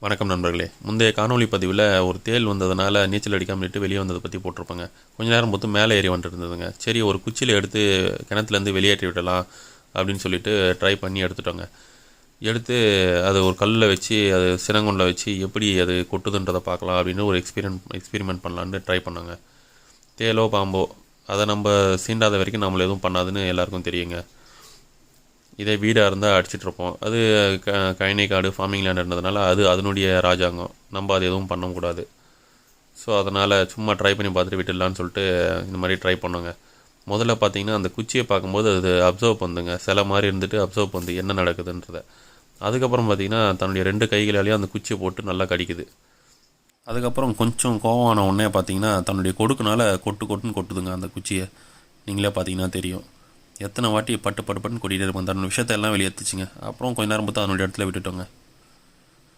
வணக்கம் நண்பர்களே. முந்தைய காணொளி பதிவில் ஒரு தேள் வந்ததுனால நீச்சல் அடிக்காமல் விட்டு வெளியே வந்ததை பற்றி போட்டிருப்பாங்க. கொஞ்ச நேரம் பொறுத்து மேலே ஏறி வந்துட்டு இருந்ததுங்க. சரி, ஒரு குச்சியில் எடுத்து கிணத்துலேருந்து வெளியேற்றி விடலாம் அப்படின்னு சொல்லிட்டு ட்ரை பண்ணி எடுத்துட்டோங்க. எடுத்து அது ஒரு கல்லில் வச்சு அது சினங்குண்டில் வச்சு எப்படி அது கொட்டுதுன்றதை பார்க்கலாம் அப்படின்னு ஒரு எக்ஸ்பெரிமெண்ட் பண்ணலான்னு ட்ரை பண்ணோங்க. தேளோ பாம்போ அதை நம்ம சீண்டாத வரைக்கும் நம்மள எதுவும் பண்ணாதுன்னு எல்லாருக்கும் தெரியுங்க. இதே வீடாக இருந்தால் அடிச்சிட்ருப்போம். அது கழனி காடு ஃபார்மிங் லேண்ட் இருந்ததுனால அது அதனுடைய ராஜாங்கம், நம்ம அது எதுவும் பண்ணக்கூடாது. ஸோ அதனால் சும்மா ட்ரை பண்ணி பார்த்துட்டு விட்டுடலான்னு சொல்லிட்டு இந்த மாதிரி ட்ரை பண்ணோங்க. முதல்ல பார்த்தீங்கன்னா அந்த குச்சியை பார்க்கும்போது அது அப்சர்வ் பண்ணுங்க, சில மாதிரி இருந்துட்டு அப்சர்வ் பண்ணுது என்ன நடக்குதுன்றதை. அதுக்கப்புறம் பார்த்திங்கன்னா தன்னுடைய 2 கைகளாலேயும் அந்த குச்சியை போட்டு நல்லா கடிக்குது. அதுக்கப்புறம் கொஞ்சம் கோவமான உடனே பார்த்திங்கன்னா தன்னுடைய கொடுக்குனால கொட்டுன்னு கொட்டுதுங்க அந்த குச்சியை. நீங்களே பார்த்தீங்கன்னா தெரியும். எத்தனை வாட்டி பட்டு பட்டுன்னு கொட்டிகிட்டே இருப்போம். தன்னோட விஷயத்தை எல்லாம் வெளியேற்றுச்சுங்க. அப்புறம் கொஞ்ச நேரம் பார்த்து அதனுடைய இடத்துல விட்டுட்டோங்க.